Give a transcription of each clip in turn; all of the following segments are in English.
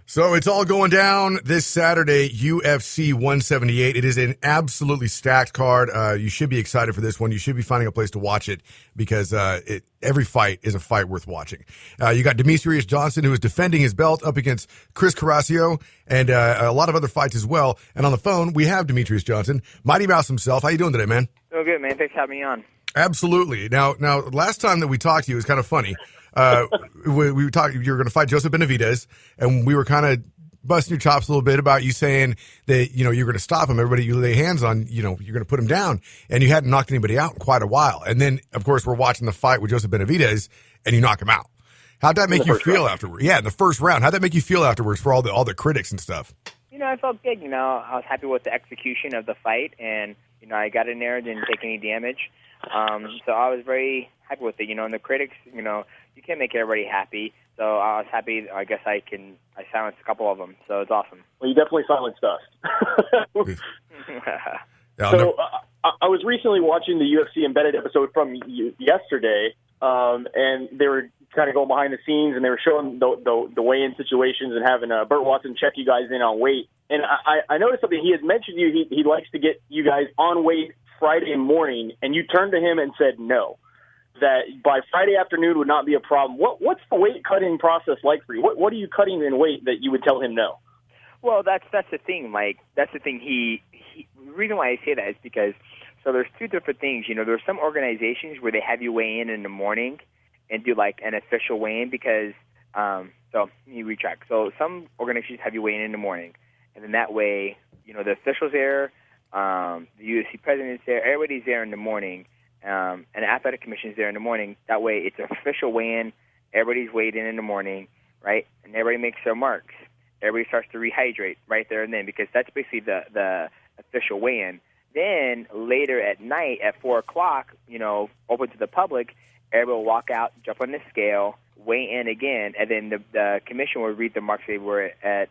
So it's all going down this Saturday, UFC 178. It is an absolutely stacked card. You should be excited for this one. You should be finding a place to watch it because every fight is a fight worth watching. You got Demetrious Johnson, who is defending his belt up against Chris Carrasco, and a lot of other fights as well. And on the phone, we have Demetrious Johnson, Mighty Mouse himself. How you doing today, man? Doing good, man. Thanks for having me on. Absolutely. Now, last time that we talked to you, it was kind of funny. We talked. You were going to fight Joseph Benavidez, and we were kind of busting your chops a little bit about you saying that you're going to stop him. Everybody you lay hands on, you're going to put him down, and you hadn't knocked anybody out in quite a while. And then, of course, we're watching the fight with Joseph Benavidez, and you knock him out. How'd that make you feel afterwards? Yeah, in the first round. How'd that make you feel afterwards for all the critics and stuff? I felt good. I was happy with the execution of the fight, and I got in there, didn't take any damage. So I was very happy with it. And the critics, you can't make everybody happy. So I was happy. I guess I silenced a couple of them. So it's awesome. Well, you definitely silenced us. I was recently watching the UFC Embedded episode from yesterday, and they were kind of going behind the scenes, and they were showing the weigh-in situations and having Burt Watson check you guys in on weight. And I noticed something. He had mentioned he likes to get you guys on weight Friday morning, and you turned to him and said no, that by Friday afternoon would not be a problem. What's the weight cutting process like for you? What are you cutting in weight that you would tell him no? Well, that's the thing, Mike. That's the thing. The reason why I say that is because there's two different things. There's some organizations where they have you weigh in the morning and do like an official weigh-in because so let me retract. So some organizations have you weigh in the morning, and then that way, the officials there, the UFC president's there, everybody's there in the morning, and the athletic commission's there in the morning. That way, it's an official weigh-in. Everybody's weighed in the morning, right? And everybody makes their marks. Everybody starts to rehydrate right there and then because that's basically the official weigh-in. Then later at night at 4 o'clock, open to the public, everybody will walk out, jump on the scale, weigh in again, and then the commission will read the marks they were at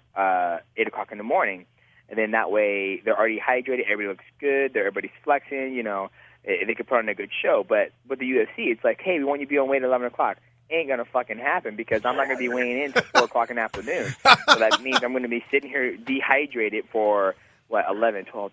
8 o'clock in the morning. And then that way they're already hydrated, everybody looks good, everybody's flexing, they could put on a good show. But with the UFC, it's like, hey, we want you to be on weight at 11 o'clock. Ain't going to fucking happen because I'm not going to be weighing in until 4 o'clock in the afternoon. So that means I'm going to be sitting here dehydrated for, 11, 12,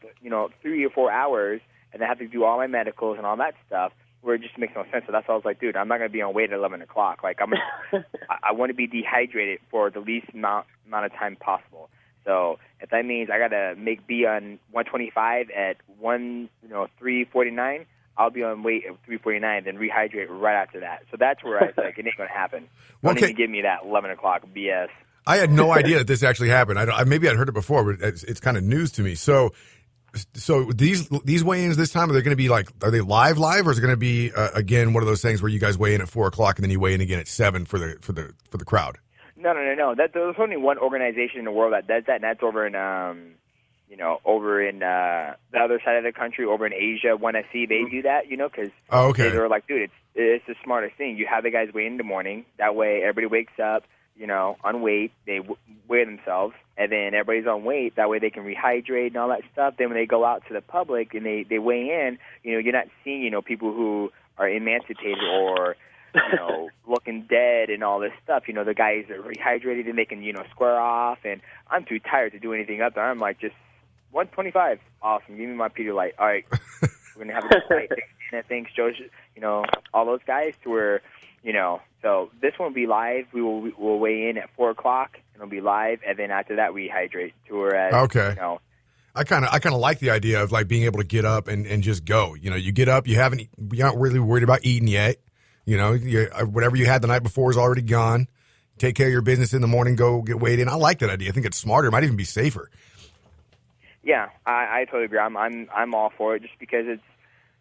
3 or 4 hours, and I have to do all my medicals and all that stuff. Where it just makes no sense. So that's why I was like, dude, I'm not going to be on weight at 11 o'clock. Like, I want to be dehydrated for the least amount of time possible. So if that means I got to be on 125 at 349, I'll be on weight at 349, then rehydrate right after that. So that's where I was like, it ain't going to happen. Don't even give me that 11 o'clock BS. I had no idea that this actually happened. Maybe I'd heard it before, but it's kind of news to me. So these weigh-ins this time, are they going to be are they live, or is it going to be again one of those things where you guys weigh in at 4 o'clock and then you weigh in again at 7 for the crowd? No. There's only one organization in the world that does that, and that's over in the other side of the country, over in Asia. One SC, they do that, because they're like, dude, it's the smartest thing. You have the guys weigh in the morning. That way, everybody wakes up, on weight. They weigh themselves, and then everybody's on weight. That way they can rehydrate and all that stuff. Then when they go out to the public and they weigh in, you're not seeing, people who are emancipated or, looking dead and all this stuff. The guys are rehydrated and they can, square off. And I'm too tired to do anything up there. I'm like, just 125. Awesome. Give me my Pedialyte. All right. We're going to have a good fight. Thanks, Joe. All those guys to where, so this one will be live. We'll weigh in at 4 o'clock, and it'll be live, and then after that we hydrate. To whereas, I kind of like the idea of being able to get up and just go. You get up, you're not really worried about eating yet. Whatever you had the night before is already gone. Take care of your business in the morning. Go get weighed in. I like that idea. I think it's smarter. It might even be safer. Yeah, I totally agree. I'm all for it, just because it's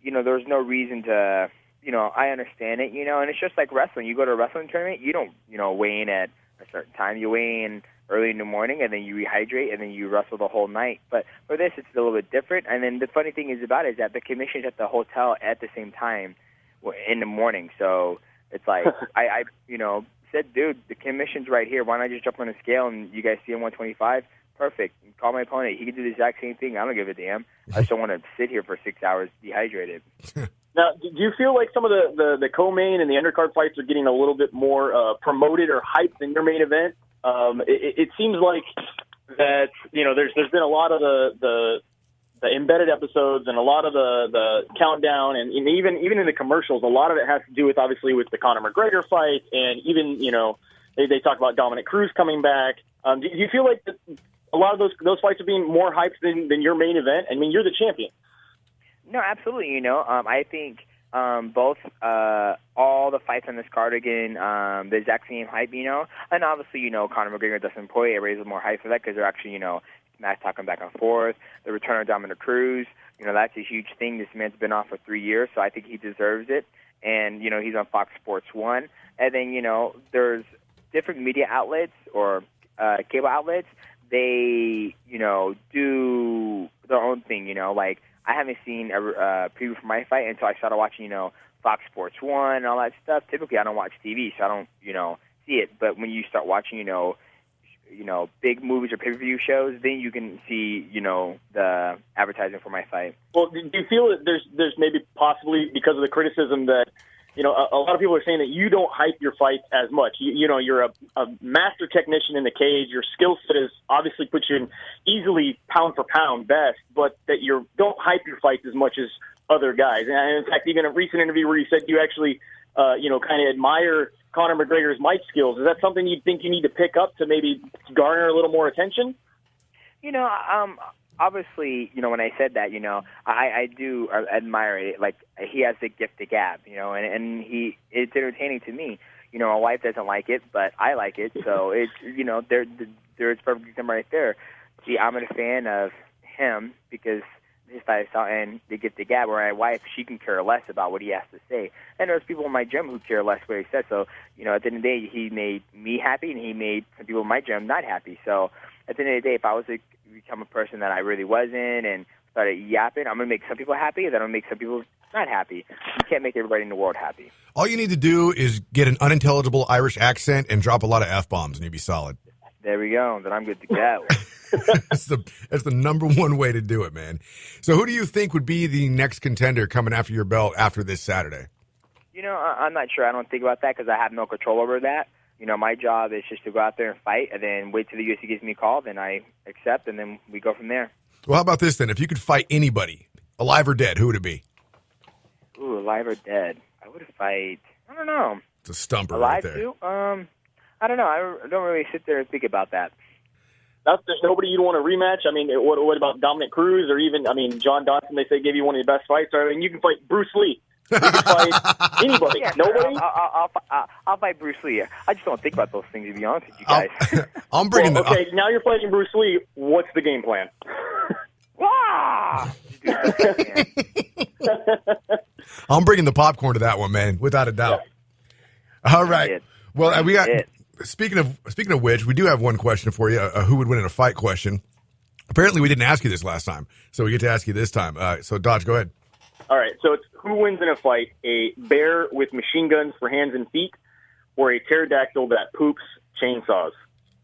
there's no reason to. I understand it, and it's just like wrestling. You go to a wrestling tournament, you don't, weigh in at a certain time. You weigh in early in the morning, and then you rehydrate, and then you wrestle the whole night. But for this, it's a little bit different. And then the funny thing is that the commission's at the hotel at the same time in the morning. So it's like, I said, dude, the commission's right here. Why not just jump on the scale and you guys see him 125? Perfect. Call my opponent. He can do the exact same thing. I don't give a damn. I just don't want to sit here for 6 hours dehydrated. Now, do you feel like some of the co-main and the undercard fights are getting a little bit more promoted or hyped than your main event? it seems like that, there's been a lot of the embedded episodes and a lot of the countdown and even in the commercials, a lot of it has to do with, obviously, with the Conor McGregor fight, and even, they talk about Dominic Cruz coming back. Do you feel like a lot of those fights are being more hyped than your main event? I mean, you're the champion. No, absolutely. I think both all the fights on this card are getting the exact same hype, and obviously, Conor McGregor, Dustin Poirier raises more hype for that because they're actually, match talking back and forth. The return of Dominic Cruz, that's a huge thing. This man's been off for 3 years, so I think he deserves it. And, he's on Fox Sports 1. And then, there's different media outlets or cable outlets. They, do their own thing, like I haven't seen a preview for my fight until I started watching, Fox Sports 1 and all that stuff. Typically, I don't watch TV, so I don't, see it. But when you start watching, big movies or pay-per-view shows, then you can see, the advertising for my fight. Well, do you feel that there's maybe possibly, because of the criticism that, a lot of people are saying that you don't hype your fights as much. You're a master technician in the cage. Your skill set is obviously puts you in easily pound for pound best, but that you don't hype your fights as much as other guys. And in fact, even a recent interview where you said you actually, kind of admire Conor McGregor's mic skills. Is that something you think you need to pick up to maybe garner a little more attention? Obviously, when I said that, I do admire it. Like, he has the gift of gab, and it's entertaining to me. My wife doesn't like it, but I like it. So it's, there's perfect example right there. See, I'm a fan of him because his lifestyle and the gift of gab, where my wife, she can care less about what he has to say. And there's people in my gym who care less what he says. So, at the end of the day, he made me happy, and he made some people in my gym not happy. So at the end of the day, if I was to become a person that I really wasn't and started yapping, I'm going to make some people happy, and then I'm going to make some people not happy. You can't make everybody in the world happy. All you need to do is get an unintelligible Irish accent and drop a lot of F-bombs, and you'll be solid. There we go. Then I'm good to go. That's the number one way to do it, man. So who do you think would be the next contender coming after your belt after this Saturday? I'm not sure. I don't think about that because I have no control over that. My job is just to go out there and fight and then wait till the UFC gives me a call. Then I accept, and then we go from there. Well, how about this then? If you could fight anybody, alive or dead, who would it be? Ooh, alive or dead? I would fight, I don't know. It's a stumper alive right there. Too? I don't know. I don't really sit there and think about that. There's nobody you'd want to rematch? I mean, what about Dominic Cruz or even, John Dodson, they say, gave you one of the best fights. I mean, you can fight Bruce Lee. You can fight anybody. Yeah, Nobody? I'll fight Bruce Lee. I just don't think about those things, to be honest with you guys. I'm bringing okay, now you're fighting Bruce Lee. What's the game plan? I'm bringing the popcorn to that one, man, without a doubt. Yeah. All right. Well, we got. Speaking of which, we do have one question for you. Who would win in a fight question? Apparently, we didn't ask you this last time, so we get to ask you this time. So, Dodge, go ahead. All right. So, it's who wins in a fight: a bear with machine guns for hands and feet, or a pterodactyl that poops chainsaws?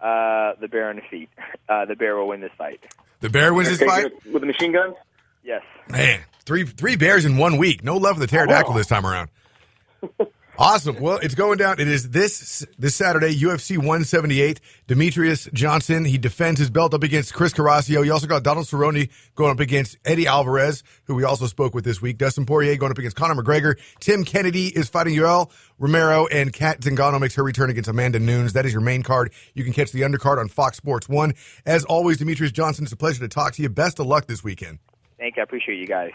The bear on the feet. The bear will win this fight. The bear wins this fight with the machine guns. Yes. Man, three bears in 1 week. No love for the pterodactyl this time around. Awesome. Well, it's going down. It is this Saturday, UFC 178. Demetrious Johnson, he defends his belt up against Chris Carrasco. You also got Donald Cerrone going up against Eddie Alvarez, who we also spoke with this week. Dustin Poirier going up against Conor McGregor. Tim Kennedy is fighting Yoel Romero, and Kat Zingano makes her return against Amanda Nunes. That is your main card. You can catch the undercard on Fox Sports 1. As always, Demetrious Johnson, it's a pleasure to talk to you. Best of luck this weekend. Thank you. I appreciate you guys.